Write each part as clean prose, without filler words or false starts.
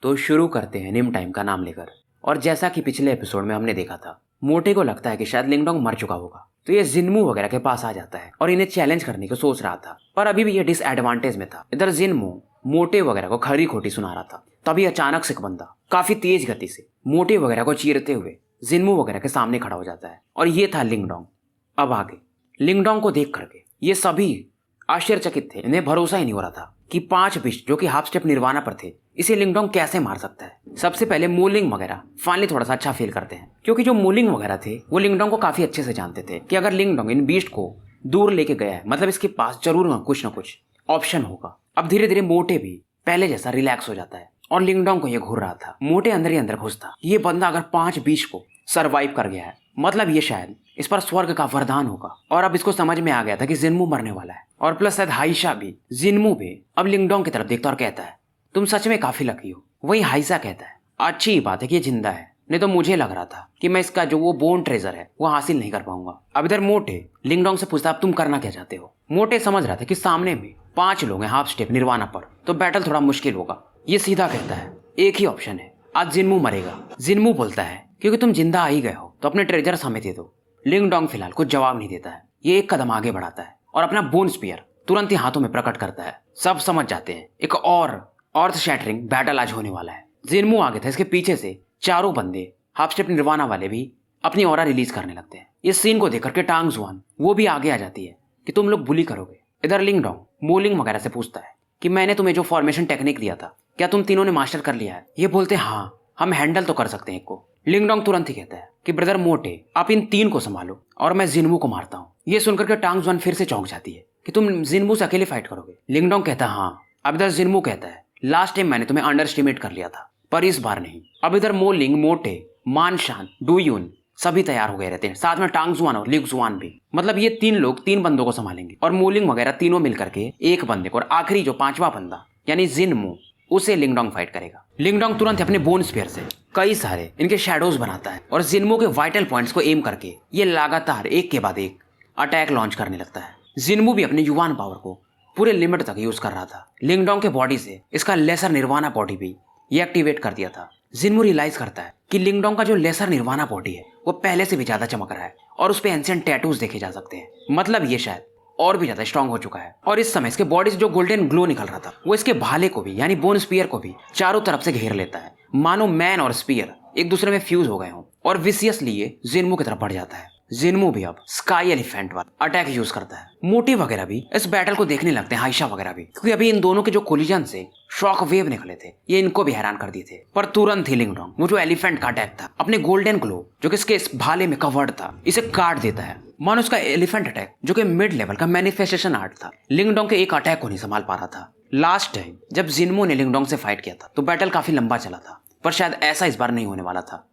तो शुरू करते हैं निम टाइम का नाम लेकर। और जैसा कि पिछले एपिसोड में हमने देखा था, मोटे को लगता है कि शायद लिंगडोंग मर चुका होगा, तो ये जिनमू वगैरह के पास आ जाता है और इन्हें चैलेंज करने को सोच रहा था, पर अभी भी ये डिसएडवांटेज में था। इधर जिनमू मोटे वगैरह को खरी खोटी सुना रहा था। तभी अचानक से एक बंदा काफी तेज गति से मोटे वगैरह को चीरते हुए जिनमू वगैरह के सामने खड़ा हो जाता है, और ये था लिंगडोंग। अब आगे लिंगडोंग को देख करके ये सभी आश्चर्यचकित थे। इन्हें भरोसा ही नहीं हो रहा था कि 5 बिस्ट जो कि हाफ स्टेप निर्वाणा पर थे, इसे लिंगडोंग कैसे मार सकता है। सबसे पहले मूलिंग वगैरह फाइनली थोड़ा सा अच्छा फील करते हैं, क्योंकि जो मूलिंग वगैरह थे वो लिंगडोंग को काफी अच्छे से जानते थे कि अगर लिंगडोंग इन बीस्ट को दूर लेके गया है, मतलब इसके पास जरूर कुछ ना कुछ ऑप्शन होगा। अब धीरे धीरे मोटे भी पहले जैसा रिलैक्स हो जाता है, और लिंगडोंग को ये घूर रहा था। मोटे अंदर ही अंदर घुसता, ये बंदा अगर 5 बीस्ट को सरवाइव कर गया है, मतलब ये शायद इस पर स्वर्ग का वरदान होगा। और अब इसको समझ में आ गया था कि जिनमू मरने वाला है, और प्लस शायद हाइशा भी। जिनमू भी अब लिंगडोंग की तरफ देखता और कहता है, तुम सच में काफी लकी हो। वही हाइशा कहता है, अच्छी बात है कि ये जिंदा है, नहीं तो मुझे लग रहा था कि मैं इसका जो वो बोन ट्रेजर है वो हासिल नहीं कर पाऊंगा। अब इधर मोटे लिंगडोंग से पूछता, अब तुम करना क्या चाहते हो। मोटे समझ रहा था कि सामने में 5 लोग हैं हाफ स्टेप निर्वाणा पर, तो बैटल थोड़ा मुश्किल होगा। ये सीधा कहता है, एक ही ऑप्शन है, आज जिनमू मरेगा। जिनमू बोलता है, क्योंकि तुम जिंदा आ ही गए हो तो अपने ट्रेजर हमें दे दो। लिंगडोंग फिलहाल कुछ जवाब नहीं देता है। ये एक कदम आगे बढ़ाता है और अपना बोन स्पीयर तुरंत ही हाथों में प्रकट करता है। सब समझ जाते हैं एक और अर्थ शैटरिंग बैटल आज होने वाला है। जिनमू आगे था, इसके पीछे से चारों बंदे हाफ स्टेप निर्वाणा वाले भी अपनी ऑरा रिलीज करने लगते हैं। इस सीन को देख करके टांग जुआन वो भी आगे आ जाती है कि तुम लोग बुली करोगे। इधर लिंगडोंग मोलिंग वगैरह से पूछता है कि मैंने तुम्हें जो फॉर्मेशन टेक्निक दिया था, क्या तुम तीनों ने मास्टर कर लिया है। ये बोलते हैं, हाँ हम हैंडल तो कर सकते हैं एक को। लिंगडोंग तुरंत ही कहता है कि ब्रदर मोटे, आप इन 3 को संभालो और मैं जिनमू को मारता हूँ। ये सुनकर के टांग जुआन फिर से चौंक जाती है कि तुम जिनमू से अकेले फाइट करोगे। लिंगडोंग कहता है, हाँ। अब इधर जिनमू कहता है, लास्ट टाइम मैंने तुम्हें अंडर एस्टिमेट कर लिया था, पर इस बार नहीं। अब इधर मोलिंग, मोटे, मानशान, डूयून सभी तैयार हो गए रहते हैं, साथ में टांग जुआन और लिग जुआन भी। मतलब ये 3 लोग 3 बंदों को संभालेंगे, और मोलिंग वगैरह तीनों मिलकर के एक बंदे को, और आखिरी जो 5वां बंदा यानी जिनमू, उसे लिंगडोंग फाइट करेगा। लिंगडोंग तुरंत अपने बोन स्पीयर से कई सारे इनके शैडोज बनाता है, और जिनमू के वाइटल पॉइंट्स को एम करके ये लगातार एक के बाद एक अटैक लॉन्च करने लगता है। जिनमू भी अपने युवान पावर को पूरे लिमिट तक यूज कर रहा था। लिंगडोंग के बॉडी से इसका लेसर निर्वाणा बॉडी भी ये एक्टिवेट कर दिया था। जिनमू रियलाइज करता है कि लिंगडोंग का जो लेसर निर्वाणा बॉडी है वो पहले से भी ज्यादा चमक रहा है, और उस पे एंशिएंट टैटूज देखे जा सकते हैं। मतलब ये शायद और भी ज्यादा स्ट्रांग हो चुका है। और इस समय इसके बॉडी से जो गोल्डन ग्लो निकल रहा था वो इसके भाले को भी यानी बोन स्पीयर को भी चारों तरफ से घेर लेता है, मानो मैन और स्पीयर एक दूसरे में फ्यूज हो गए हों। और विशियसली ये जिनमू की तरफ बढ़ जाता है। जिनमू भी अब स्काई एलिफेंट वाला अटैक यूज करता है। मोटी वगैरह भी इस बैटल को देखने लगते हैं, हाइशा वगैरह भी, क्योंकि अभी इन दोनों के जो कोलिजन से शॉक वेव निकले थे ये इनको भी हैरान कर दिए थे। पर तुरंत ही लिंगडोंग वो जो एलिफेंट का अटैक था अपने गोल्डन ग्लो जो कि इसके इस भाले में कवर्ड था, इसे काट देता है। मानो उसका एलिफेंट अटैक जो कि मिड लेवल का मैनिफेस्टेशन आर्ट था, लिंगडोंग के एक अटैक को नहीं संभाल पा रहा था। लास्ट टाइम जब जिनमू ने लिंगडोंग से फाइट किया था तो बैटल काफी लंबा चला था, पर शायद ऐसा इस बार नहीं होने वाला था।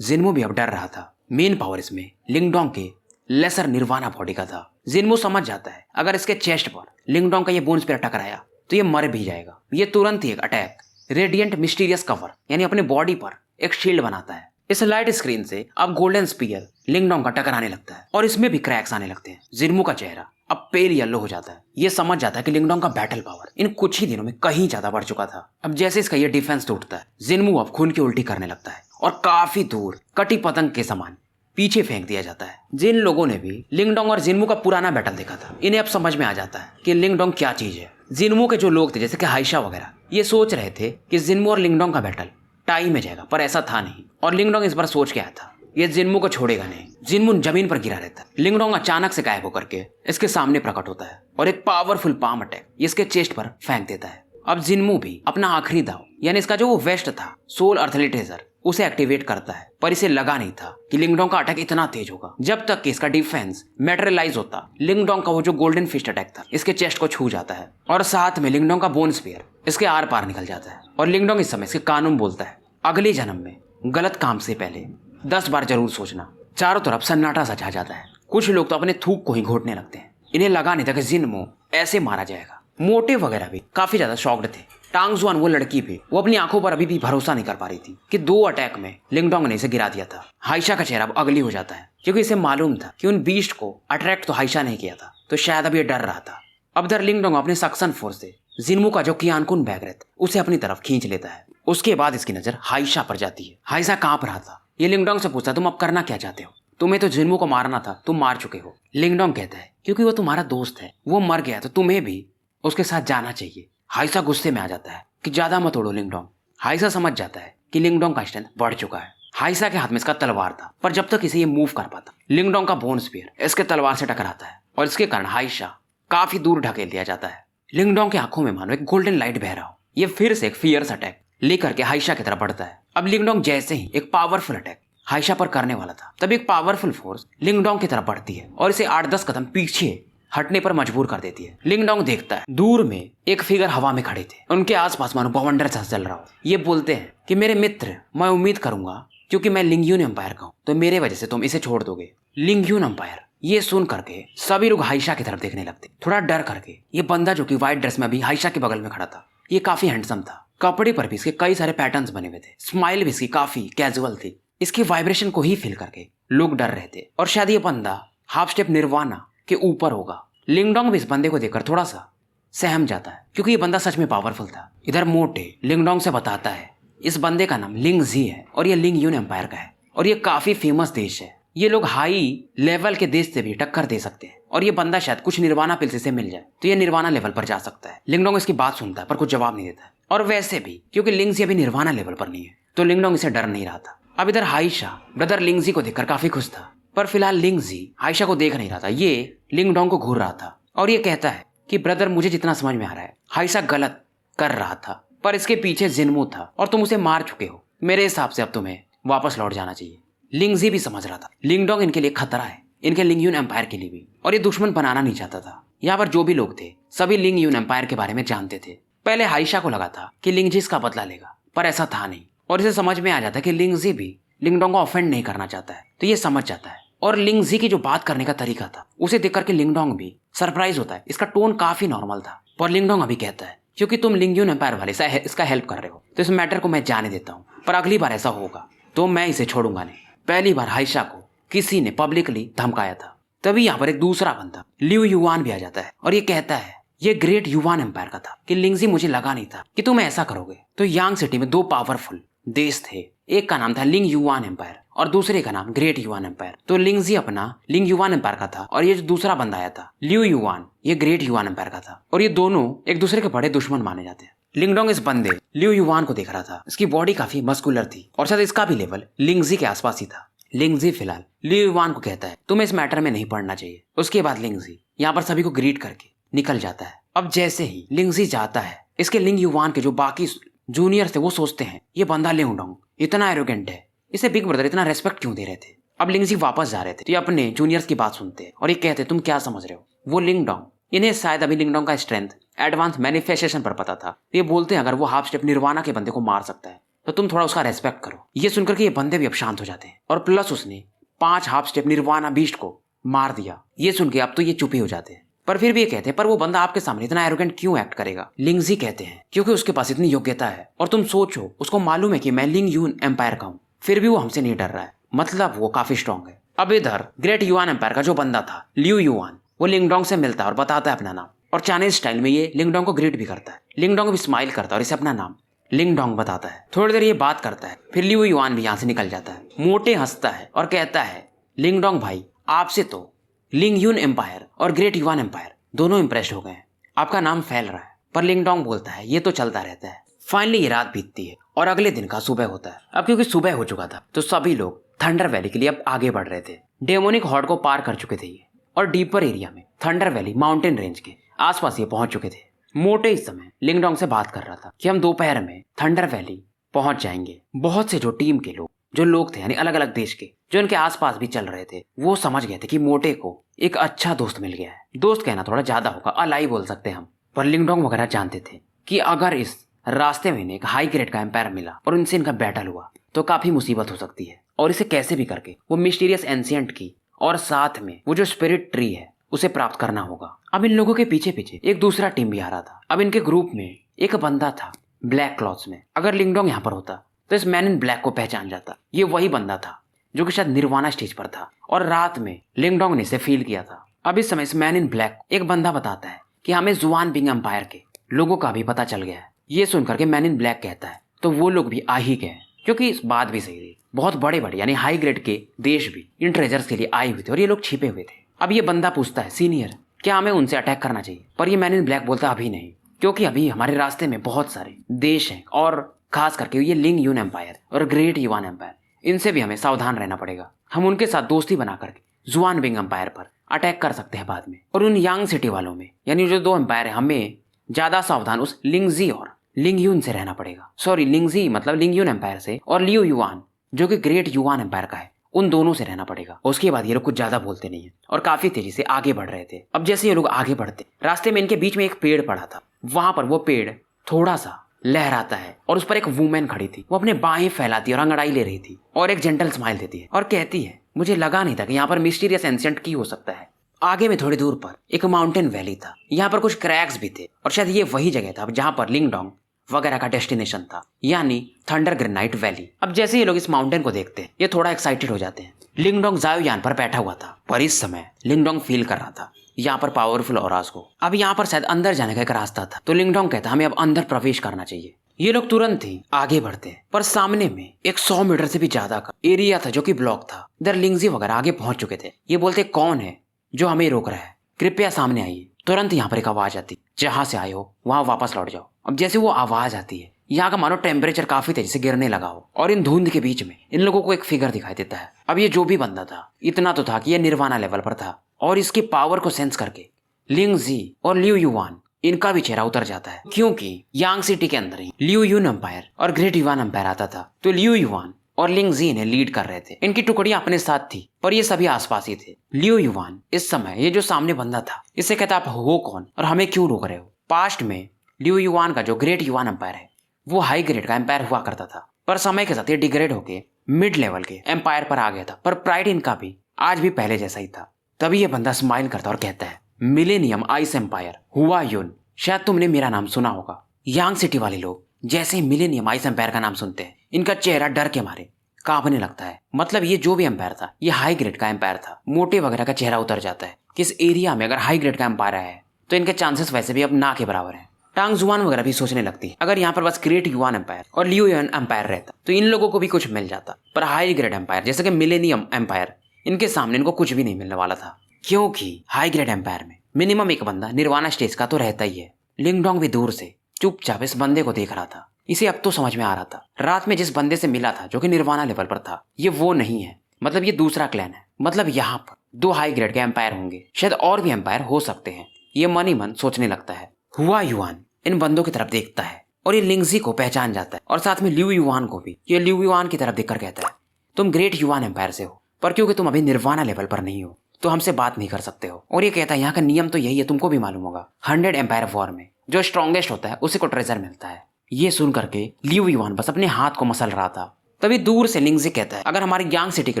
जिनमू भी अब डर रहा था। मेन पावर इसमें लिंगडोंग के लेसर निर्वाणा बॉडी का था। जिनमू समझ जाता है अगर इसके चेस्ट पर लिंगडोंग का ये बोन स्पीयर टकराया तो ये मर भी जाएगा। ये तुरंत ही एक अटैक रेडिएंट मिस्टीरियस कवर यानी अपने बॉडी पर एक शील्ड बनाता है। इस लाइट स्क्रीन से अब गोल्डन स्पीयर लिंगडोंग का टकराने लगता है, और इसमें भी क्रैक्स आने लगते हैं। जिनमू का चेहरा अब पेल येलो हो जाता है। ये समझ जाता है कि लिंगडोंग का बैटल पावर इन कुछ ही दिनों में कहीं ज्यादा बढ़ चुका था। अब जैसे इसका ये डिफेंस टूटता है, जिनमू अब खून की उल्टी करने लगता है, और काफी दूर कटी पतंग के समान पीछे फेंक दिया जाता है। जिन लोगों ने भी लिंगडोंग और जिनमू का पुराना बैटल देखा था, इन्हें अब समझ में आ जाता है कि लिंगडोंग क्या चीज है। जिनमू के जो लोग थे जैसे कि हाइशा वगैरह, ये सोच रहे थे कि जिनमू और लिंगडोंग का बैटल टाई में जाएगा, पर ऐसा था नहीं। और लिंगडोंग इस बार सोच के आया था ये जिनमू को छोड़ेगा नहीं। जिनमू जमीन पर गिरा रहता है। लिंगडोंग अचानक से गायब होकर के इसके सामने प्रकट होता है, और एक पावरफुल पाम अटैक इसके चेस्ट पर फेंक देता है। अब जिनमू भी अपना आखिरी दाव यानी इसका जो वो वेस्ट था सोल अर्थलिटेजर उसे एक्टिवेट करता है, पर इसे लगा नहीं था कि लिंगडोंग का अटैक इतना तेज होगा। जब तक कि इसका डिफेंस मैटेरियलाइज होता, लिंगडोंग का वो जो गोल्डन फिस्ट अटैक था इसके चेस्ट को छू जाता है, और साथ में लिंगडोंग का बोन स्पीयर इसके आर पार निकल जाता है। और लिंगडोंग इस समय इसके कानून बोलता है, अगले जन्म में गलत काम से पहले 10 बार जरूर सोचना। चारों तरफ सन्नाटा सा छा जाता है। कुछ लोग तो अपने थूक को ही घोटने लगते हैं। इन्हें लगा नहीं था कि जिनमू ऐसे मारा जाएगा। मोटे वगैरह भी काफी ज्यादा शॉक्ड थे। टांग जुआन वो लड़की भी वो अपनी आंखों पर अभी भी भरोसा नहीं कर पा रही थी कि 2 अटैक में लिंगडोंग ने इसे गिरा दिया था। हाइशा का चेहरा अब अगली हो जाता है, क्योंकि इसे मालूम था कि उन बीस्ट को अट्रैक्ट तो हाइशा ने किया था, तो शायद अब ये डर रहा था। अब इधर लिंगडोंग अपने सक्शन फोर्स से जिनमू का जो कियानकुन बैग रहता उसे अपनी तरफ खींच लेता है, उसके बाद इसकी नजर हाइशा पर जाती है। हाइशा कांप रहा था। ये लिंगडोंग से पूछता तुम अब करना क्या चाहते हो? तुम्हें तो जिन्मू को मारना था, तुम मार चुके हो। लिंगडोंग कहता है क्योंकि वो तुम्हारा दोस्त है, वो मर गया तो तुम्हें भी उसके साथ जाना चाहिए। हाइशा गुस्से में आ जाता है कि ज्यादा मत उड़ो लिंगडोंग। हाइशा समझ जाता है कि लिंगडोंग का स्ट्रेंथ बढ़ चुका है। हाइशा के हाथ में इसका तलवार था, पर जब तक इसे ये मूव कर पाता, लिंगडोंग का बोन स्पीयर इसके तलवार से टकराता है और इसके कारण हाइशा काफी दूर ढकेल दिया जाता है। लिंगडोंग की आंखों में मानो एक गोल्डन लाइट बह रहा हो। ये फिर से एक फियर्स अटैक लेकर के हाइशा की तरफ बढ़ता है। अब लिंगडोंग जैसे ही एक पावरफुल अटैक हाइशा पर करने वाला था, तभी एक पावरफुल फोर्स लिंगडोंग की तरफ बढ़ती है और इसे 8-10 कदम पीछे हटने पर मजबूर कर देती है। लिंगडोंग देखता है दूर में एक फिगर हवा में खड़े थे, उनके आसपास मानो बवंडर सा चल रहा हो। ये बोलते हैं कि मेरे मित्र, मैं उम्मीद करूंगा क्योंकि मैं लिंगयून एम्पायर का हूं तो मेरे वजह से तुम इसे छोड़ दोगे। लिंगयून एम्पायर। ये सुन करके सभी लोग हाइशा की तरफ देखने लगते, थोड़ा डर करके। ये बंदा जो कि व्हाइट ड्रेस में अभी हाइशा के बगल में खड़ा था, ये काफी हैंडसम था। कपड़े पर भी इसके कई सारे पैटर्न्स बने हुए थे, स्माइल भी इसकी काफी कैजुअल थी। इसके वाइब्रेशन को ही फील करके लोग डर रहे थे और शायद ये बंदा हाफ स्टेप निर्वाणा के ऊपर होगा। लिंगडोंग भी इस बंदे को देखकर थोड़ा सा सहम जाता है क्योंकि ये बंदा सच में पावरफुल था। इधर मोटे लिंगडोंग से बताता है इस बंदे का नाम लिंगजी है और ये लिंगयून एम्पायर का है और ये काफी फेमस देश है। ये लोग हाई लेवल के देश से भी टक्कर दे सकते हैं और ये बंदा शायद कुछ निर्वाणा पिल्स से मिल जाए तो ये निर्वाणा लेवल पर जा सकता है। लिंगडोंग इसकी बात सुनता है पर कुछ जवाब नहीं देता है और वैसे भी क्योंकि लिंगजी अभी निर्वाणा लेवल पर नहीं है तो लिंगडोंग इसे डर नहीं रहा था। अब इधर हाइशा ब्रदर लिंगजी को देखकर काफी खुश था, पर फिलहाल लिंगजी हाइशा को देख नहीं रहा था। ये लिंगडोंग को घूर रहा था और ये कहता है कि ब्रदर, मुझे जितना समझ में आ रहा है हाइशा गलत कर रहा था, पर इसके पीछे जिन्मू था और तुम उसे मार चुके हो। मेरे हिसाब से अब तुम्हें वापस लौट जाना चाहिए। लिंगजी भी समझ रहा था लिंगडोंग इनके लिए खतरा है, इनके लिंगयून एम्पायर के लिए भी, और ये दुश्मन बनाना नहीं चाहता था। यहाँ पर जो भी लोग थे सभी लिंगयून एम्पायर के बारे में जानते थे। पहले हाइशा को लगा था कि लिंगजी इसका बदला लेगा, पर ऐसा था नहीं और इसे समझ में आ जाता है कि लिंगजी भी लिंगडोंग को ऑफेंड नहीं करना चाहता है, तो ये समझ जाता है। और लिंगजी की जो बात करने का तरीका था उसे देख करके लिंगडोंग भी सरप्राइज होता है। इसका टोन काफी नॉर्मल था, पर लिंगडोंग अभी कहता है क्योंकि तुम लिंगयून एम्पायर वाले इसका हेल्प कर रहे हो तो इस मैटर को मैं जाने देता हूँ, पर अगली बार ऐसा होगा तो मैं इसे छोड़ूंगा नहीं। पहली बार हाइशा को किसी ने पब्लिकली धमकाया था। तभी यहाँ पर एक दूसरा बंदा लिu युआन भी आ जाता है और ये कहता है ये ग्रेट युआन एम्पायर का था कि लिंगजी, मुझे लगा नहीं था कि तुम ऐसा करोगे। तो यांग सिटी में 2 पावरफुल देश थे, एक का नाम था लिंग युआन एम्पायर और दूसरे का नाम ग्रेट युआन एम्पायर। तो लिंगजी अपना लिंग युआन एम्पायर का था और ये जो दूसरा बंदा आया था लिu युआन, ये ग्रेट युआन एम्पायर का था और ये दोनों एक दूसरे के बड़े दुश्मन माने जाते हैं। लिंगडोंग इस बंदे लिu युआन को देख रहा था। इसकी बॉडी काफी मस्कुलर थी और शायद इसका भी लेवल लिंगजी के आसपास ही था। लिंगजी फिलहाल लिu युआन को कहता है तुम्हें इस मैटर में नहीं पड़ना चाहिए। उसके बाद लिंगजी यहाँ पर सभी को ग्रीट करके निकल जाता है। अब जैसे ही लिंगजी जाता है, इसके लिंग युआन के जो बाकी जूनियर थे वो सोचते हैं ये बंदा लिंगडोंग इतना एरोगेंट है, इसे बिग ब्रदर इतना रेस्पेक्ट क्यों दे रहे थे। अब लिंगजी वापस जा रहे थे तो ये अपने जूनियर्स की बात सुनते हैं और ये कहते तुम क्या समझ रहे हो, वो लिंगडोंग, इन्हें शायद अभी लिंगडोंग का स्ट्रेंथ एडवांस मैनिफेस्टेशन पर पता था। ये बोलते हैं अगर वो हाफ स्टेप निर्वाणा के बंदे को मार सकता है तो तुम थोड़ा उसका रेस्पेक्ट करो। ये सुनकर के ये बंदे भी अब शांत हो जाते हैं और प्लस उसने 5 हाफ स्टेप निर्वाणा बीस्ट को मार दिया। ये सुन के अब तो ये चुप ही हो जाते हैं, पर फिर भी ये कहते हैं पर वो बंदा आपके सामने इतना एरोगेंट क्यों एक्ट करेगा। लिंगजी कहते हैं क्योंकि उसके पास इतनी योग्यता है और तुम सोचो उसको मालूम है कि मैं लिंगयून एम्पायर का हूँ, फिर भी वो हमसे नहीं डर रहा है, मतलब वो काफी स्ट्रांग है। अब इधर ग्रेट युआन एम्पायर का जो बंदा था लिu युआन, वो लिंगडोंग से मिलता है और बताता है अपना नाम और चाइनीज स्टाइल में ये लिंगडोंग को ग्रीट भी करता है। लिंगडोंग भी स्माइल करता है और इसे अपना नाम लिंगडोंग बताता है। थोड़ी देर ये बात करता है, फिर लिu युआन भी यहाँ से निकल जाता है। मोटे हंसता है और कहता है लिंगडोंग भाई, आपसे तो लिंगयून एम्पायर और ग्रेट युआन एम्पायर दोनों इंप्रेस्ड हो गए हैं, आपका नाम फैल रहा है। पर लिंगडोंग बोलता है ये तो चलता रहता है। फाइनली ये रात बीतती है और अगले दिन का सुबह होता है। अब क्योंकि सुबह हो चुका था तो सभी लोग थंडर वैली के लिए अब आगे बढ़ रहे थे। डेमोनिक हॉर्ड को पार कर चुके थे ये और डीपर एरिया में थंडर वैली माउंटेन रेंज के आसपास ये पहुंच चुके थे। मोटे इस समय लिंगडोंग से बात कर रहा था कि हम दोपहर में थंडर वैली पहुंच जाएंगे। बहुत से जो टीम के लोग जो लोग थे यानी अलग अलग देश के जो इनके आसपास भी चल रहे थे वो समझ गए थे कि मोटे को एक अच्छा दोस्त मिल गया है। दोस्त कहना थोड़ा ज्यादा होगा, अलाई बोल सकते हैं हम। पर लिंगडोंग वगैरह जानते थे कि अगर इस रास्ते में एक हाई ग्रेड का एम्पायर मिला और इनसे इनका बैटल हुआ तो काफी मुसीबत हो सकती है और इसे कैसे भी करके वो मिस्टीरियस एंशिएंट की और साथ में वो जो स्पिरिट ट्री है उसे प्राप्त करना होगा। अब इन लोगों के पीछे पीछे एक दूसरा टीम भी आ रहा था। अब इनके ग्रुप में एक बंदा था ब्लैक क्लॉथ्स में। अगर लिंगडोंग यहाँ पर होता तो इस मैन इन ब्लैक को पहचान जाता। ये वही बंदा था जो कि शायद निर्वाणा स्टेज पर था और रात में लिंगडोंग ने इसे फील किया था। अब इस समय इस मैन इन ब्लैक एक बंदा बताता है कि हमें जुआन बिंग एम्पायर के लोगों का भी पता चल गया है। ये सुनकर के मैन इन ब्लैक कहता है तो वो लोग भी आ ही गए, क्योंकि इस बात भी सही थी, बहुत बड़े बड़े यानी हाई ग्रेड के देश भी इन ट्रेजर्स के लिए आए हुए थे और ये लोग छिपे हुए थे। अब ये बंदा पूछता है, सीनियर क्या हमें उनसे अटैक करना चाहिए? पर ये मैन इन ब्लैक बोलता अभी नहीं, क्योंकि अभी हमारे रास्ते में बहुत सारे देश हैं और खास करके ये लिंग यून एम्पायर और ग्रेट युवान एम्पायर, इनसे भी हमें सावधान रहना पड़ेगा। हम उनके साथ दोस्ती बना करके जुआन विंग एम्पायर पर अटैक कर सकते हैं बाद में, और उन यांग सिटी वालों में यानी जो 2 एम्पायर है, हमें ज्यादा सावधान उस लिंगजी और लिंग यून से रहना पड़ेगा। सॉरी, लिंगजी मतलब लिंग यून एम्पायर से, और लियो युआन जो कि ग्रेट युआन एम्पायर का है, उन दोनों से रहना पड़ेगा। उसके बाद ये लोग कुछ ज्यादा बोलते नहीं है और काफी तेजी से आगे बढ़ रहे थे। अब जैसे ये लोग आगे बढ़ते, रास्ते में इनके बीच में एक पेड़ पड़ा था। वहां पर वो पेड़ थोड़ा सा लहराता है और उस पर एक वुमेन खड़ी थी। वो अपने बाहें फैलाती और अंगड़ाई ले रही थी और एक जेंटल स्माइल देती है और कहती है, मुझे लगा नहीं था कि यहाँ पर मिस्टीरियस एंशिएंट की हो सकता है। आगे में थोड़ी दूर पर एक माउंटेन वैली था, यहाँ पर कुछ क्रैक्स भी थे और शायद ये वही जगह था जहाँ पर लिंगडोंग वगैरह का डेस्टिनेशन था, यानी थंडर ग्रेनाइट वैली। अब जैसे ये लोग इस माउंटेन को देखते हैं, ये थोड़ा एक्साइटेड हो जाते हैं। लिंगडोंग जाओयान पर बैठा हुआ था, पर इस समय लिंगडोंग फील कर रहा था यहाँ पर पावरफुल ऑरास को। अब यहाँ पर शायद अंदर जाने का एक रास्ता था, तो लिंगडोंग कहता हमें अब अंदर प्रवेश करना चाहिए। ये लोग तुरंत ही आगे बढ़ते हैं, पर सामने में एक 100 मीटर से भी ज्यादा का एरिया था जो कि ब्लॉक था। इधर लिंगजी वगैरह आगे पहुंच चुके थे। ये बोलते कौन है जो हमें रोक रहा है, कृपया सामने आइए। तुरंत यहाँ पर एक आवाज आती, जहां से आए हो वहां वापस लौट जाओ। अब जैसे वो आवाज आती है, यहाँ का मानो टेम्परेचर काफी तेजी से गिरने लगा हो और इन धुंध के बीच में इन लोगों को एक फिगर दिखाई देता है। अब ये जो भी बंदा था, इतना तो था कि ये निर्वाणा लेवल पर था, और इसकी पावर को सेंस करके लिंगजी और लियो युआन इनका भी चेहरा उतर जाता है, क्योंकि यांग सिटी के अंदर ही लियो यून एम्पायर और ग्रेट युआन एम्पायर आता था। तो लियो युआन और लिंगजी इन्हें लीड कर रहे थे। इनकी टुकड़ियां अपने साथ थी, पर ये सभी आसपास ही थे। लियो युआन इस समय ये जो सामने बंदा था, इससे कहता आप हो कौन और हमें क्यों रोक रहे हो? पास्ट में लियो युआन का जो ग्रेट युआन एम्पायर है, वो हाई ग्रेड का एम्पायर हुआ करता था, पर समय के साथ ये डिग्रेड होके मिड लेवल के एम्पायर पर आ गया था। पर प्राइड इनका भी आज भी पहले जैसा ही था। तभी ये बंदा स्माइल करता और कहता है, मिलेनियम आइस एम्पायर हुआ यून, शायद तुमने मेरा नाम सुना होगा। यांग सिटी वाले लोग जैसे ही मिलेनियम आइस एम्पायर का नाम सुनते हैं, इनका चेहरा डर के मारे कांपने लगता है। मतलब ये जो भी एम्पायर था, ये हाई ग्रेड का एम्पायर था। मोटे वगैरह का चेहरा उतर जाता है कि इस एरिया में अगर हाई ग्रेड का एम्पायर है तो इनके चांसेस वैसे भी अब ना के बराबर है। टांग जुआन वगैरह भी सोचने लगती है, अगर यहाँ पर बस ग्रेट युआन एम्पायर और लियो युआन एम्पायर रहता तो इन लोगों को भी कुछ मिल जाता। पर हाई ग्रेड एम्पायर जैसे कि मिलेनियम एम्पायर, इनके सामने इनको कुछ भी नहीं मिलने वाला था, क्योंकि हाई ग्रेड एम्पायर में मिनिमम एक बंदा निर्वाणा स्टेज का तो रहता ही है। लिंगडोंग भी दूर से चुपचाप इस बंदे को देख रहा था। इसे अब तो समझ में आ रहा था, रात में जिस बंदे से मिला था जो कि निर्वाणा लेवल पर था, ये वो नहीं है। मतलब ये दूसरा क्लैन है। मतलब यहाँ पर 2 हाई ग्रेड के एम्पायर होंगे, शायद और भी एम्पायर हो सकते हैं। ये मन ही मन सोचने लगता है। हुआ युआन इन बंदों की तरफ देखता है और ये लिंगजी को पहचान जाता है, और साथ में लियो युआन को भी। ये लियो युआन की तरफ देखकर कहता है, तुम ग्रेट युआन एम्पायर से हो, पर क्योंकि तुम अभी निर्वाणा लेवल पर नहीं हो तो हमसे बात नहीं कर सकते हो। और ये कहता है, यहाँ का नियम तो यही है, तुमको भी मालूम होगा। 100 एम्पायर वॉर में जो स्ट्रॉन्गेस्ट होता है उसी को ट्रेजर मिलता है। ये सुन करके लियो युआन बस अपने हाथ को मसल रहा था। तभी दूर से लिंगजी कहता है, अगर हमारी यांग सिटी के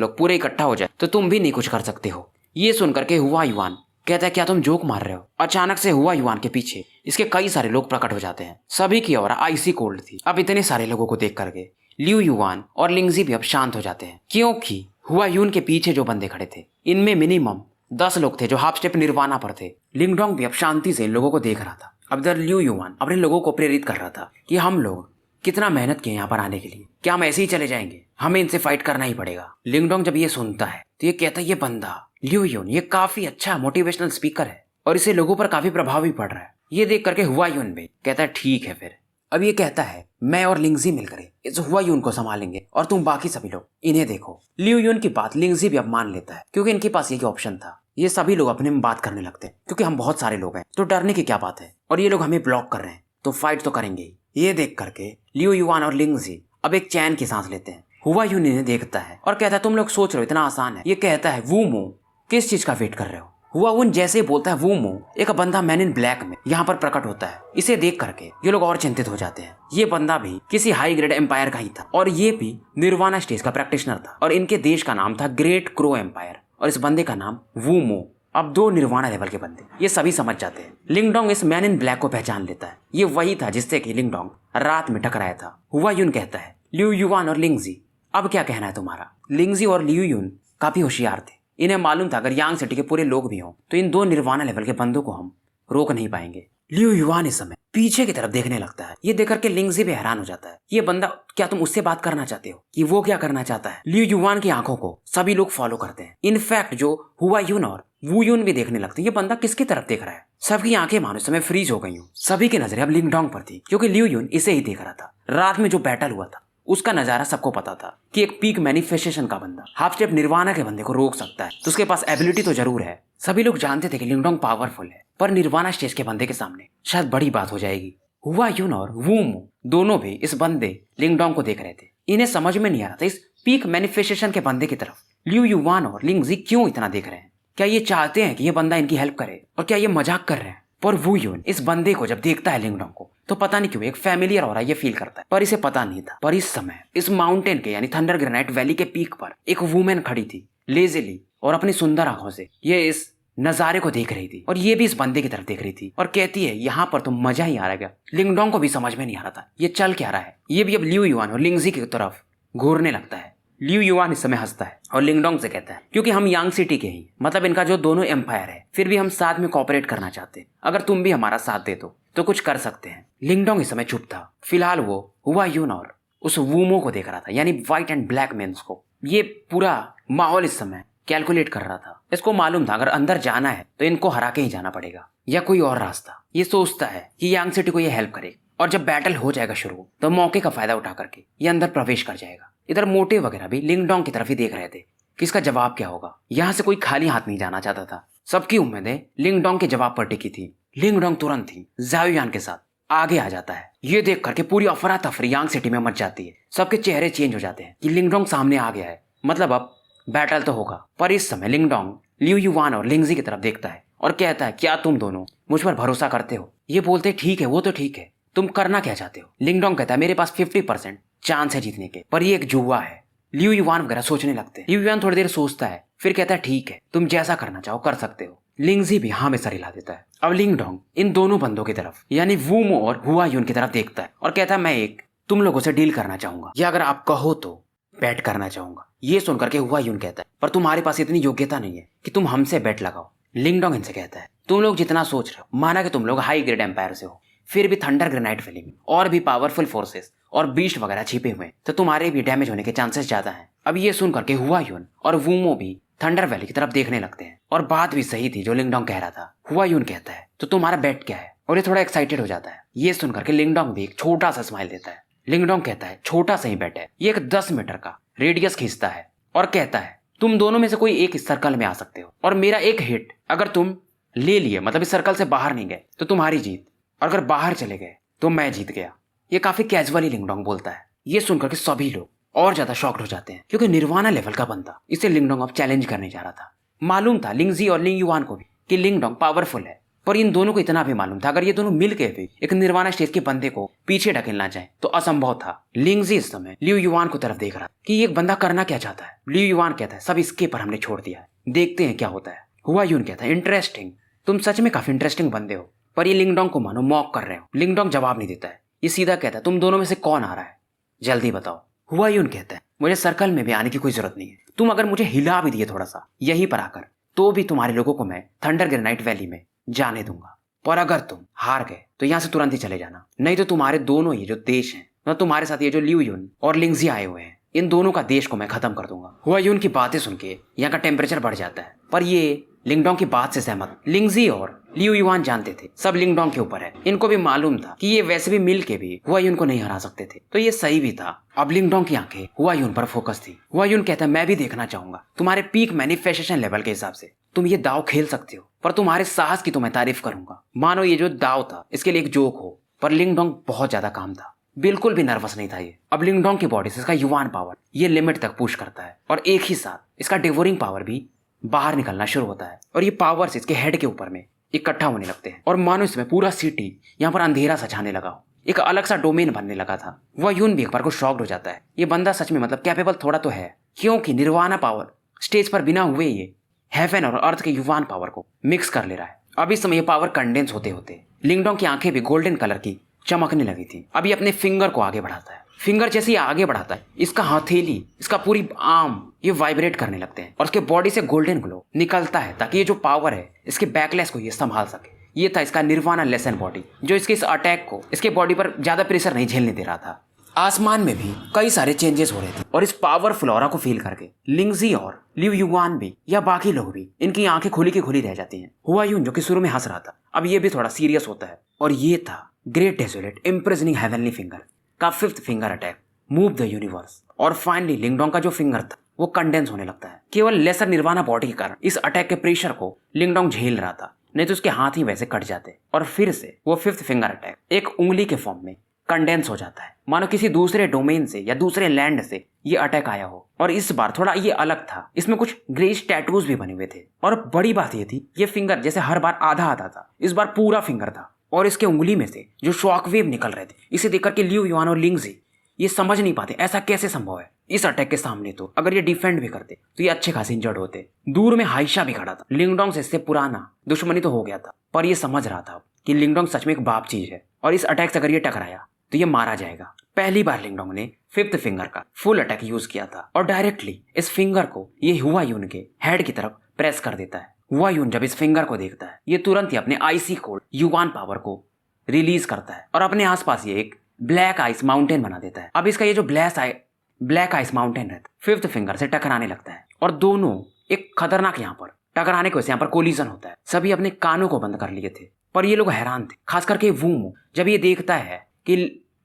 लोग पूरे इकट्ठा हो जाए तो तुम भी नहीं कुछ कर सकते हो। ये सुन करके हुआ युआन कहता है, क्या तुम जोक मार रहे हो? अचानक से हुआ युआन के पीछे इसके कई सारे लोग प्रकट हो जाते हैं। सभी की ऑरा आइसी कोल्ड थी। अब इतने सारे लोगों को देख करके लियो युआन और लिंगजी भी अब शांत हो जाते हैं, क्योंकि हुआ यून के पीछे जो बंदे खड़े थे, इनमें मिनिमम 10 लोग थे जो हाफ स्टेप निर्वाणा पर थे। लिंगडोंग भी अब शांति से इन लोगों को देख रहा था। अब इधर लियो युआन अपने लोगों को प्रेरित कर रहा था कि हम लोग कितना मेहनत किए यहाँ पर आने के लिए, क्या हम ऐसे ही चले जाएंगे? हमें इनसे फाइट करना ही पड़ेगा। लिंगडोंग जब ये सुनता है तो ये कहता है, ये बंदा लियो युन ये काफी अच्छा मोटिवेशनल स्पीकर है और इसे लोगों पर काफी प्रभाव भी पड़ रहा है। ये देख करके हुआ युन भी कहता है, ठीक है फिर। अब ये कहता है, मैं और लिंगजी मिलकर इस हुआ यून को संभालेंगे और तुम बाकी सभी लोग इन्हें देखो। लियो यून की बात लिंगजी भी अब मान लेता है, क्योंकि इनके पास ये ऑप्शन था। ये सभी लोग अपने में बात करने लगते हैं, क्योंकि हम बहुत सारे लोग हैं तो डरने की क्या बात है, और ये लोग हमें ब्लॉक कर रहे हैं तो फाइट तो करेंगे ही। ये देख करके लियो युआन और लिंगजी अब एक चैन की सांस लेते हैं। हुआ यून इन्हें देखता है और कहता है, तुम लोग सोच रहे हो इतना आसान है? ये कहता है, वो मो किस चीज का वेट कर रहे हो? हुआ उन जैसे ही बोलता है वो मो, एक बंदा मैन इन ब्लैक में यहाँ पर प्रकट होता है। इसे देख करके ये लोग और चिंतित हो जाते हैं। ये बंदा भी किसी हाई ग्रेड एम्पायर का ही था और ये भी निर्वाणा स्टेज का प्रैक्टिशनर था, और इनके देश का नाम था ग्रेट क्रो एम्पायर, और इस बंदे का नाम वो मो। अब 2 निर्वाणा लेवल के बंदे ये सभी समझ जाते हैं। लिंगडोंग इस मैन इन ब्लैक को पहचान लेता है। ये वही था जिससे कि लिंगडोंग रात में टकराया था। हुआ यून कहता है, लियो युआन और लिंगजी अब क्या कहना है तुम्हारा? लिंगजी और लियो यून काफी होशियार थे। इन्हें मालूम था अगर यांग सिटी के पूरे लोग भी हों तो इन 2 निर्वाणा लेवल के बंदों को हम रोक नहीं पाएंगे। लियो युवान इस समय पीछे की तरफ देखने लगता है। ये देख करके लिंगजी भी हैरान हो जाता है। ये बंदा, क्या तुम उससे बात करना चाहते हो कि वो क्या करना चाहता है? लियो युवान की आंखों को सभी लोग फॉलो करते हैं। इनफैक्ट जो हुआ यून और वू यून भी देखने लगते हैं ये बंदा किसकी तरफ देख रहा है। सबकी आंखें मानो समय फ्रीज हो गई हूँ। सभी की नजरें अब लिंगडोंग पर थी क्योंकि लियो यून इसे ही देख रहा था। रात में जो बैटल हुआ था उसका नजारा सबको पता था कि एक पीक मैनिफेस्टेशन का बंदा हाफ स्टेप निर्वाणा के बंदे को रोक सकता है, तो उसके पास एबिलिटी तो जरूर है। सभी लोग जानते थे कि लिंगडोंग पावरफुल है, पर निर्वाणा स्टेज के बंदे के सामने शायद बड़ी बात हो जाएगी। हुआ यून और वू मू दोनों भी इस बंदे लिंगडोंग को देख रहे थे। इन्हें समझ में नहीं आ रहा था इस पीक मैनिफेस्टेशन के बंदे की तरफ लियो युवान और लिंगजी क्यों इतना देख रहे हैं। क्या ये चाहते हैं कि ये बंदा इनकी हेल्प करे, और क्या ये मजाक कर रहे हैं? पर वू यून इस बंदे को जब देखता है लिंगडोंग को, तो पता नहीं क्यों एक फैमिलियर हो रहा है ये फील करता है, पर इसे पता नहीं था। पर इस समय इस माउंटेन के यानी थंडर ग्रेनाइट वैली के पीक पर एक वुमेन खड़ी थी लेजिली, और अपनी सुंदर आंखों से ये इस नजारे को देख रही थी, और ये भी इस बंदे की तरफ देख रही थी और कहती है यहाँ पर तो मजा ही आ रहा है। लिंगडोंग को भी समझ में नहीं आ रहा था ये चल क्या रहा है। ये भी अब लियो युवान और लिंगजी की तरफ घूरने लगता है। लियो युवान इस समय हंसता है और लिंगडोंग से कहता है क्योंकि हम यांग सिटी के ही, मतलब इनका जो दोनों एम्पायर है, फिर भी हम साथ में कोऑपरेट करना चाहते हैं। अगर तुम भी हमारा साथ दे दो तो कुछ कर सकते हैं। लिंगडोंग इस समय चुप था। फिलहाल वो हुआ यून और उस वूमो को देख रहा था, यानी व्हाइट एंड ब्लैक मेंस को। ये पूरा माहौल इस समय कैलकुलेट कर रहा था। इसको मालूम था अगर अंदर जाना है तो इनको हरा के ही जाना पड़ेगा या कोई और रास्ता। ये सोचता है कि यांग सिटी को ये हेल्प करे, और जब बैटल हो जाएगा शुरू तो मौके का फायदा उठा करके ये अंदर प्रवेश कर जाएगा। इधर मोटे वगैरह भी लिंगडोंग की तरफ ही देख रहे थे कि इसका जवाब क्या होगा। यहाँ से कोई खाली हाथ नहीं जाना चाहता था। सबकी उम्मीदें लिंगडोंग के जवाब पर टिकी थी। लिंगडोंग तुरंत ही ज़ाओयान के साथ आगे आ जाता है। ये देख करके पूरी अफरा तफरी यांग सिटी में मच जाती है। सबके चेहरे चेंज हो जाते हैं कि लिंगडोंग सामने आ गया है, मतलब अब बैटल तो होगा। पर इस समय लिंगडोंग लियो युवान और लिंगजी की तरफ देखता है और कहता है क्या तुम दोनों मुझ पर भरोसा करते हो? ये बोलते ठीक है, वो तो ठीक है, तुम करना क्या चाहते हो? लिंगडोंग कहता है मेरे पास 50% चांस है जीतने के, पर ये एक जुआ है। लियो युवान वगैरह सोचने लगते हैं। लियो युवान थोड़ी देर सोचता है, फिर कहता है ठीक है, तुम जैसा करना चाहो कर सकते हो। लिंगजी भी हाँ में सर हिला देता है। अब लिंगडोंग इन दोनों बंदों की तरफ यानी वूमो और हुआ यून की तरफ देखता है और कहता है मैं एक तुम लोगों से डील करना चाहूंगा, या अगर आप कहो तो बैट करना चाहूंगा। ये सुनकर के हुआ यून कहता है पर तुम्हारे पास इतनी योग्यता नहीं है कि तुम हमसे बैट लगाओ। लिंगडोंग इनसे कहता है तुम लोग जितना सोच रहे हो, माना कि तुम लोग हाई ग्रेड एम्पायर से हो, फिर भी थंडर ग्रेनाइट वैली में और भी पावरफुल फोर्सेस और बीस्ट वगैरह छिपे हुए, तो तुम्हारे भी डैमेज होने के चांसेस ज्यादा हैं। अब ये सुनकर के हुआ यून और वूमो भी थंडर वैली की तरफ देखने लगते हैं, और बात भी सही थी जो लिंगडोंग कह रहा था। हुआ यून कहता है तो तुम्हारा बैट क्या है, और ये थोड़ा एक्साइटेड हो जाता है। ये सुनकर के लिंगडोंग भी एक छोटा सा स्माइल देता है। लिंगडोंग कहता है छोटा सा ही बैट है, ये एक 10 मीटर का रेडियस खींचता है और कहता है तुम दोनों में से कोई एक इस सर्कल में आ सकते हो, और मेरा एक हिट अगर तुम ले लिए, मतलब इस सर्कल से बाहर नहीं गए, तो तुम्हारी जीत, और अगर बाहर चले गए तो मैं जीत गया। ये काफी कैजुअली लिंगडोंग बोलता है। ये सुनकर के सभी लोग और ज्यादा शॉक्ड हो जाते हैं क्योंकि निर्वाणा लेवल का बंदा इसे लिंगडोंग अब चैलेंज करने जा रहा था। मालूम था लिंगजी और लिंग युवान को भी कि लिंगडोंग पावरफुल है, पर इन दोनों को इतना भी मालूम था अगर ये दोनों मिलकर भी एक निर्वाणा स्टेज के बंदे को पीछे ढकेलना चाहे तो असंभव था। लिंगजी इस समय लियो युवान को तरफ देख रहा कि ये बंदा करना क्या चाहता है। लियो युवान कहता है सब इसके पर हमने छोड़ दिया है, देखते हैं क्या होता है। हुआ यून कहता है इंटरेस्टिंग, तुम सच में काफी इंटरेस्टिंग बंदे हो, पर ये लिंगडोंग को मानो मॉक कर रहे हो। लिंगडोंग जवाब नहीं देता है। ये सीधा कहता है तुम दोनों में से कौन आ रहा है, जल्दी बताओ। हुआ यून कहता है मुझे सर्कल में भी आने की कोई जरूरत नहीं है, तुम अगर मुझे हिला भी दिए थोड़ा सा यहीं पर आकर, तो भी तुम्हारे लोगों को मैं थंडर ग्रेनाइट वैली में जाने दूंगा। पर अगर तुम हार गए तो यहाँ से तुरंत ही चले जाना, नहीं तो तुम्हारे दोनों ये जो देश हैं, मतलब तुम्हारे साथ ये जो लियो यून और लिंगजी आए हुए हैं, इन दोनों का देश को मैं खत्म कर दूंगा। हुआ यून की बातें सुन के यहाँ का टेम्परेचर बढ़ जाता है, पर ये लिंगडोंग की बात से सहमत। लिंगजी और लियो युवान जानते थे सब लिंगडोंग के ऊपर है। इनको भी मालूम था कि ये वैसे भी मिल के भी हुआ यून को नहीं हरा सकते थे, तो ये सही भी था। अब लिंगडोंग की आंखें हुआ यून पर फोकस थी। हुआ यून कहता है मैं भी देखना चाहूंगा तुम्हारे पीक मैनिफेस्टेशन लेवल के हिसाब से तुम ये दाव खेल सकते हो, पर तुम्हारे साहस की तो मैं तारीफ करूंगा। मानो ये जो दाव था इसके लिए एक जोक हो, पर लिंगडोंग बहुत ज्यादा काम था, बिल्कुल भी नर्वस नहीं था ये। अब लिंगडोंग की बॉडी से इसका युवान पावर ये लिमिट तक पुश करता है, और एक ही साथ इसका डिवोरिंग पावर भी बाहर निकलना शुरू होता है, और ये पावर्स इसके हेड के ऊपर में इकट्ठा होने लगते हैं, और मानो इसमें पूरा सिटी यहाँ पर अंधेरा सा छाने लगा हो, एक अलग सा डोमेन बनने लगा था। वह यून भी एक बार को शॉक्ड हो जाता है। ये बंदा सच में मतलब कैपेबल थोड़ा तो है, क्योंकि निर्वाणा पावर स्टेज पर बिना हुए ये हेवन और अर्थ के युवान पावर को मिक्स कर ले रहा है। अब इस समय ये पावर कंडेंस होते होते लिंगडोंग की आंखें भी गोल्डन कलर की चमकने लगी थी। अब ये अपने फिंगर को आगे बढ़ाता है। फिंगर जैसे ही आगे बढ़ाता है इसका हथेली, इसका पूरी आर्म ये वाइब्रेट करने लगते हैं, और उसके बॉडी से गोल्डन ग्लो निकलता है ताकि ये जो पावर है इसके बैकलेस को ये संभाल सके। ये था इसका निर्वाणा लेसन बॉडी, जो इसके इस अटैक को इसके बॉडी पर ज्यादा प्रेशर नहीं झेलने दे रहा था। आसमान में भी कई सारे चेंजेस हो रहे थे और इस पावरफुल ऑरा को फील करके लिंगजी और लिu युआन भी या बाकी लोग भी इनकी आंखें खुली की खुली रह जाती हैं। हुआ यून जो कि शुरू में हंस रहा था अब ये भी थोड़ा सीरियस होता है और ये था great desolate imprisoning heavenly finger का 5th finger attack, move the universe. और फाइनली लिंगडोंग का जो फिंगर था वो कंडेंस होने लगता है। केवल लेसर निर्वाणा बॉडी के कारण इस अटैक के प्रेशर को लिंगडोंग झेल रहा था, नहीं तो उसके हाथ ही वैसे कट जाते और फिर से वो 5th फिंगर अटैक एक उंगली के फॉर्म में कंडेंस हो जाता है, मानो किसी दूसरे डोमेन से या दूसरे लैंड से ये अटैक आया हो। और इस बार थोड़ा ये अलग था, इसमें कुछ ग्रेस टैटूज भी बने हुए थे। और बड़ी बात ये थी ये फिंगर जैसे हर बार आधा आधा था, इस बार पूरा फिंगर था और इसके उंगली में से जो शॉकवेव निकल रहे थे इसे देखकर के लिu युआन और लिंगजी ये समझ नहीं पाते ऐसा कैसे संभव है। इस अटैक के सामने तो अगर ये डिफेंड भी करते तो ये अच्छे खासे इंजर्ड होते। दूर में हाइशा भी खड़ा था। लिंगडोंग से इससे पुराना दुश्मनी तो हो गया था, पर ये समझ रहा था कि लिंगडोंग सच में एक बाप चीज है और इस अटैक से अगर ये टकराया तो ये मारा जाएगा। पहली बार लिंगडोंग ने 5th फिंगर का फुल अटैक यूज किया था और डायरेक्टली इस फिंगर को ये हुआ यून के हेड की तरफ प्रेस कर देता है। हुआ यून जब इस फिंगर को देखता है ये तुरंत ही अपने आईसी कोल्ड युआन पावर को रिलीज करता है और अपने आसपास ये एक ब्लैक आइस माउंटेन बना देता है। अब इसका ये जो ब्लैक आइस माउंटेन है 5th फिंगर से टकराने लगता है और दोनों एक खतरनाक यहाँ पर टकराने की वजह से यहाँ पर कोलिजन होता है। सभी अपने कानों को बंद कर लिए थे पर ये लोग हैरान थे, खास करके वूमो जब ये देखता है कि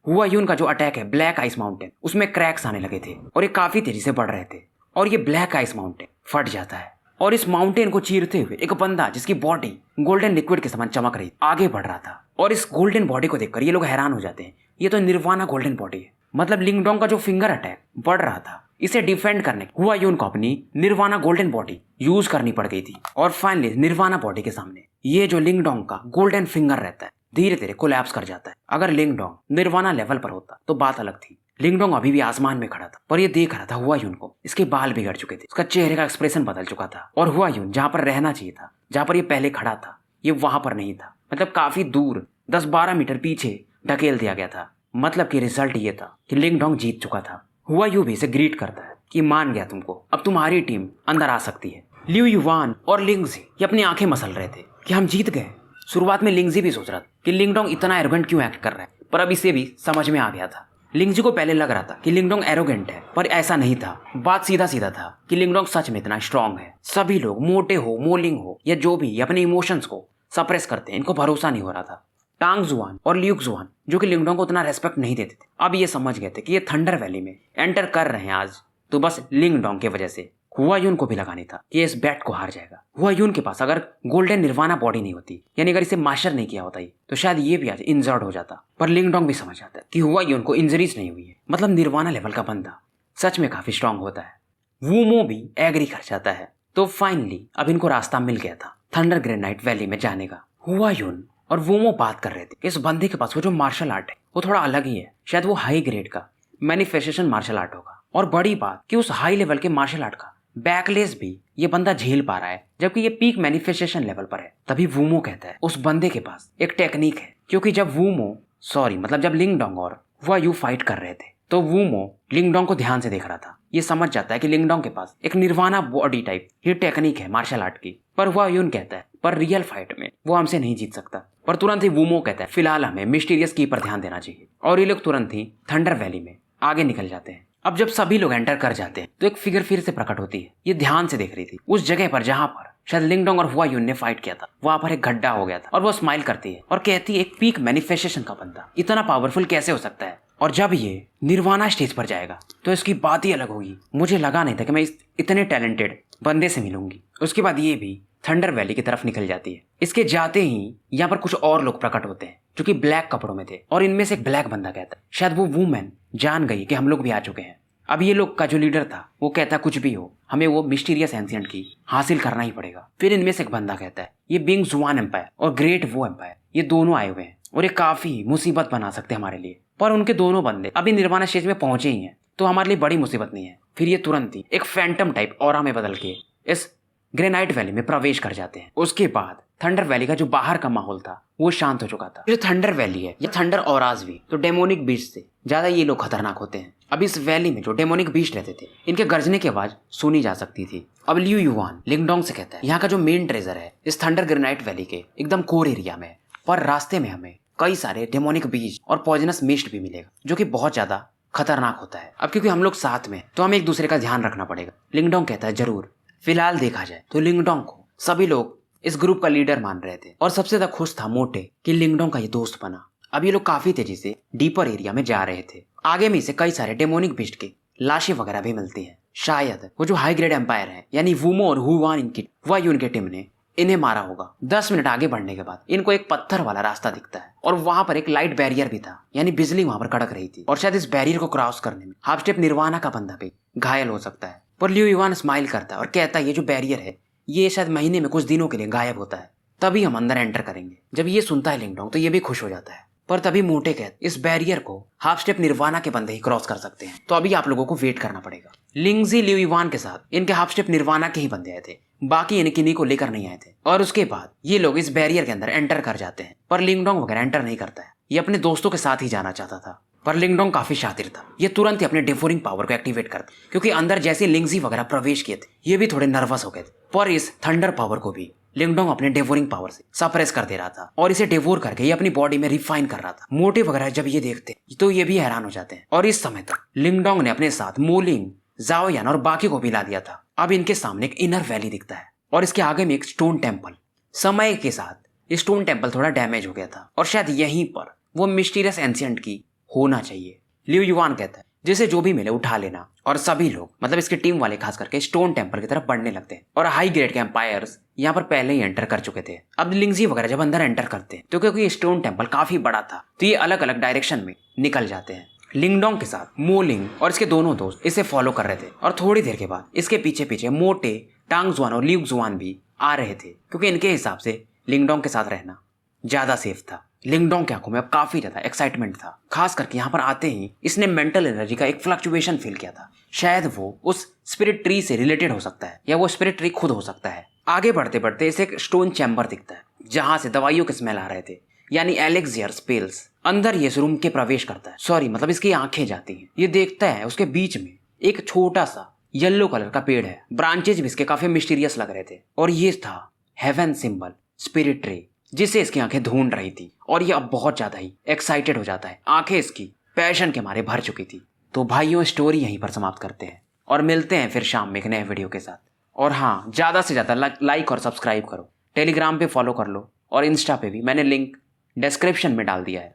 हुआ यून का जो अटैक है ब्लैक आइस माउंटेन उसमें क्रैक्स आने लगे थे और ये काफी तेजी से बढ़ रहे थे और ये ब्लैक आइस माउंटेन फट जाता है और इस माउंटेन को चीरते हुए एक बंदा जिसकी बॉडी गोल्डन लिक्विड के समान चमक रही आगे बढ़ रहा था। और इस गोल्डन बॉडी को देखकर ये लोग हैरान हो जाते हैं, ये तो निर्वाणा गोल्डन बॉडी है। मतलब लिंगडोंग का जो फिंगर अटैक बढ़ रहा था इसे डिफेंड करने हुआ यून को अपनी निर्वाणा गोल्डन बॉडी यूज करनी पड़ गई थी। और फाइनली निर्वाणा बॉडी के सामने ये जो लिंगडोंग का गोल्डन फिंगर रहता है धीरे धीरे कोलैप्स कर जाता है। अगर लिंगडोंग निर्वाणा लेवल पर होता तो बात अलग थी। लिंगडोंग अभी भी आसमान में खड़ा था पर ये देख रहा था हुआ यून को। इसके बाल बिगड़ चुके थे, उसका चेहरे का एक्सप्रेशन बदल चुका था और हुआ यून जहां पर रहना चाहिए था, जहां पर ये पहले खड़ा था, ये वहां पर नहीं था। मतलब काफी दूर 10-12 मीटर पीछे ढकेल दिया गया था। मतलब कि रिजल्ट ये था कि लिंगडोंग जीत चुका था। हुआ यू भी इसे ग्रीट करता है कि मान गया तुमको, अब तुम्हारी टीम अंदर आ सकती है। लिu युआन और लिंगजी ये अपनी आंखें मसल रहे थे कि हम जीत गए। शुरुआत में लिंगजी भी सोच रहा था कि लिंगडोंग इतना एरोगेंट क्यों एक्ट कर रहा है, पर अब इसे भी समझ में आ गया था। लिंगजी को पहले लग रहा था कि लिंगडोंग एरोगेंट है, पर ऐसा नहीं था। बात सीधा सीधा था कि लिंगडोंग सच में इतना स्ट्रांग है। सभी लोग मोटे हो, मोलिंग हो या जो भी अपने इमोशंस को सप्रेस करते हैं, इनको भरोसा नहीं हो रहा था। टांग जुआन और ल्यूक जुआन जो कि लिंगडोंग को उतना रेस्पेक्ट नहीं देते थे, अब ये समझ गए थे कि ये थंडर वैली में एंटर कर रहे हैं आज तो बस लिंगडोंग की वजह से। हुआ यून को भी लगानी था कि इस बैट को हार जाएगा। हुआ यून के पास अगर गोल्डन निर्वाणा बॉडी नहीं होती, यानी अगर इसे मास्टर नहीं किया होता ही, तो शायद ये भी आज इंजर्ड हो जाता। पर लिंगडोंग भी समझ आता है कि हुआ यून को इंजरीज नहीं हुई है, मतलब निर्वाणा लेवल का बंदा सच में काफी स्ट्रांग होता है। वूमो भी एग्री कर जाता है। तो फाइनली अब इनको रास्ता मिल गया था थंडर ग्रेनाइट वैली में जाने का। हुआ यून और वूमो बात कर रहे थे, इस बंदे के पास वो जो मार्शल आर्ट है वो थोड़ा अलग ही है, शायद वो हाई ग्रेड का मैनिफेस्टेशन मार्शल आर्ट होगा। और बड़ी बात कि उस हाई लेवल के मार्शल आर्ट का बैकलेस भी ये बंदा झेल पा रहा है, जबकि ये पीक मैनिफेस्टेशन लेवल पर है। तभी वूमो कहता है उस बंदे के पास एक टेक्निक है, क्योंकि जब लिंगडोंग और हुआ यू फाइट कर रहे थे तो वूमो लिंगडोंग को ध्यान से देख रहा था। ये समझ जाता है कि लिंगडोंग के पास एक निर्वाणा बॉडी टाइप ये टेक्निक है मार्शल आर्ट की। पर हुआ यून कहता है पर रियल फाइट में वो हमसे नहीं जीत सकता। पर तुरंत ही वूमो कहता है फिलहाल हमें मिस्टीरियस की पर ध्यान देना चाहिए। और ये लोग तुरंत ही थंडर वैली में आगे निकल जाते हैं। अब जब सभी लोग एंटर कर जाते हैं तो एक फिगर फिर से प्रकट होती है। ये ध्यान से देख रही थी उस जगह पर जहां पर शायद लिंगडोंग और हुआ यून ने फाइट किया था, वहां पर एक गड्ढा हो गया था। और वो स्माइल करती है और कहती है एक पीक मैनिफेस्टेशन का बंदा इतना पावरफुल कैसे हो सकता है, और जब ये निर्वाणा स्टेज पर जाएगा तो इसकी बात ही अलग होगी। मुझे लगा नहीं था कि मैं इतने टैलेंटेड बंदे से मिलूंगी। उसके बाद ये भी थंडर वैली की तरफ निकल जाती है। इसके जाते ही यहाँ पर कुछ और लोग प्रकट होते हैं जो कि ब्लैक कपड़ों में थे, और इनमें से एक ब्लैक बंदा कहता है शायद वो वूमेन जान गई कि हम लोग भी आ चुके हैं। अब ये लोग का जो लीडर था वो कहता कुछ भी हो हमें वो मिस्टीरियस एंशिएंट की हासिल करना ही पड़ेगा। फिर इनमें से एक बंदा कहता है ये बिंग जुआन एम्पायर और ग्रेट वो एम्पायर ये दोनों आए हुए हैं और ये काफी मुसीबत बना सकते हैं हमारे लिए। पर उनके दोनों बंदे अभी निर्वाणा स्टेज में पहुंचे ही हैं तो हमारे लिए बड़ी मुसीबत नहीं है। फिर ये तुरंत ही एक फैंटम टाइप ऑरा में बदल के इस ग्रेनाइट वैली में प्रवेश कर जाते हैं। उसके बाद थंडर वैली का जो बाहर का माहौल था वो शांत हो चुका था। जो थंडर वैली है या थंडर औराज भी तो डेमोनिक बीस्ट से ज्यादा ये लोग खतरनाक होते हैं। अब इस वैली में जो डेमोनिक बीस्ट रहते थे इनके गर्जने की आवाज सुनी जा सकती थी। अब लियू युवान लिंगडोंग से कहता है यहाँ का जो मेन ट्रेजर है इस थंडर ग्रेनाइट वैली के एकदम कोर एरिया में, पर रास्ते में हमें कई सारे डेमोनिक बीज और पॉइजनस मिस्ट भी मिलेगा जो कि बहुत ज्यादा खतरनाक होता है। अब क्योंकि हम लोग साथ में तो हमें एक दूसरे का ध्यान रखना पड़ेगा। लिंगडोंग कहता है जरूर। फिलहाल देखा जाए तो लिंगडोंग को सभी लोग इस ग्रुप का लीडर मान रहे थे और सबसे ज्यादा खुश था मोटे कि लिंगडोंग का ये दोस्त बना। अब ये लोग काफी तेजी से डीपर एरिया में जा रहे थे। आगे में से कई सारे डेमोनिक बीस्ट के लाशें वगैरह भी मिलती हैं। शायद वो जो हाई ग्रेड एम्पायर है यानी वुमो और हुवान इनकी उनके टीम ने इन्हें मारा होगा। 10 मिनट आगे बढ़ने के बाद इनको एक पत्थर वाला रास्ता दिखता है और वहां पर एक लाइट बैरियर भी था यानी बिजली वहां पर कड़क रही थी और शायद इस बैरियर को क्रॉस करने में हाफ स्टेप निर्वाणा का बंदा भी घायल हो सकता है। पर लियू युवान स्माइल करता है और कहता है ये जो बैरियर है ये शायद महीने में कुछ दिनों के लिए गायब होता है, तभी हम अंदर एंटर करेंगे। जब ये सुनता है लिंगडोंग तो ये भी खुश हो जाता है। पर तभी मोटे कहते इस बैरियर को हाफ स्टेप निर्वाणा के बंदे ही क्रॉस कर सकते हैं, तो अभी आप लोगों को वेट करना पड़ेगा। लिंगजी लियू युवान के साथ इनके हाफ स्टेप निर्वाणा के ही बंदे आए थे, बाकी इन्हें किन्हीं को लेकर नहीं आए थे। और उसके बाद ये लोग इस बैरियर के अंदर एंटर कर जाते हैं, पर लिंगडोंग वगैरह एंटर नहीं करता है। ये अपने दोस्तों के साथ ही जाना चाहता था, पर लिंगडोंग काफी शातिर था। ये तुरंत ही अपने डेफोरिंग पावर को एक्टिवेट करता, क्योंकि अंदर जैसे लिंगजी वगैरह प्रवेश किए थे ये भी थोड़े नर्वस हो गए थे। पर इस थंडर पावर को भी लिंगडोंग अपने डेवोरिंग पावर से सप्रेस कर दे रहा था और इसे डेवोर करके ये अपनी बॉडी में रिफाइन कर रहा था। मोटे वगैरह जब ये देखते तो ये भी हैरान हो जाते हैं। और इस समय तक लिंगडोंग ने अपने साथ मोलिंग, जाओयान और बाकी को भी ला दिया था। अब इनके सामने एक इनर वैली दिखता है और इसके आगे में एक स्टोन टेम्पल। समय के साथ स्टोन टेम्पल थोड़ा डैमेज हो गया था और शायद यहीं पर वो मिस्टीरियस एंशिएंट की होना चाहिए। लियू युवान कहता है जिसे जो भी मिले उठा लेना, और सभी लोग मतलब इसकी टीम वाले खास करके स्टोन टेम्पल की तरफ बढ़ने लगते हैं। और हाई ग्रेड के एम्पायर्स यहाँ पर पहले ही एंटर कर चुके थे। अब लिंगजी वगैरह जब अंदर एंटर करते हैं तो क्योंकि स्टोन टेम्पल काफी बड़ा था तो ये अलग अलग डायरेक्शन में निकल जाते हैं। लिंगडोंग के साथ मोलिंग और इसके दोनों दोस्त इसे फॉलो कर रहे थे और थोड़ी देर के बाद इसके पीछे पीछे मोटे, टांगजुआन और लियुजुआन भी आ रहे थे, क्योंकि इनके हिसाब से लिंगडोंग के साथ रहना ज्यादा सेफ था। लिंगडोंग की आंखों में अब काफी ज्यादा एक्साइटमेंट था। खास करके यहाँ पर आते ही इसने मेंटल एनर्जी का एक फ्लक्चुएशन फील किया था। शायद वो उस स्पिरिट ट्री से रिलेटेड हो सकता है या वो स्पिरिट ट्री खुद हो सकता है। आगे बढ़ते बढ़ते इसे एक स्टोन चैम्बर दिखता है जहां से दवाइयों के स्मेल आ रहे थे, यानी एलेक्सियर स्पेल्स। अंदर ये इस रूम के प्रवेश करता है, मतलब इसकी आंखें जाती हैं। ये देखता है उसके बीच में एक छोटा सा येलो कलर का पेड़ है। ब्रांचेज भी इसके काफी मिस्टीरियस लग रहे थे और ये था हेवन सिंबल स्पिरिट ट्री, जिसे इसकी आंखें ढूंढ रही थी। और ये अब बहुत ज्यादा ही एक्साइटेड हो जाता है। आंखें इसकी पैशन के मारे भर चुकी थी। तो भाइयों स्टोरी यहीं पर समाप्त करते हैं और मिलते हैं फिर शाम में एक नए वीडियो के साथ। और हाँ, ज्यादा से ज्यादा लाइक और सब्सक्राइब करो। टेलीग्राम पे फॉलो कर लो और इंस्टा पे भी मैंने लिंक डिस्क्रिप्शन में डाल दिया है।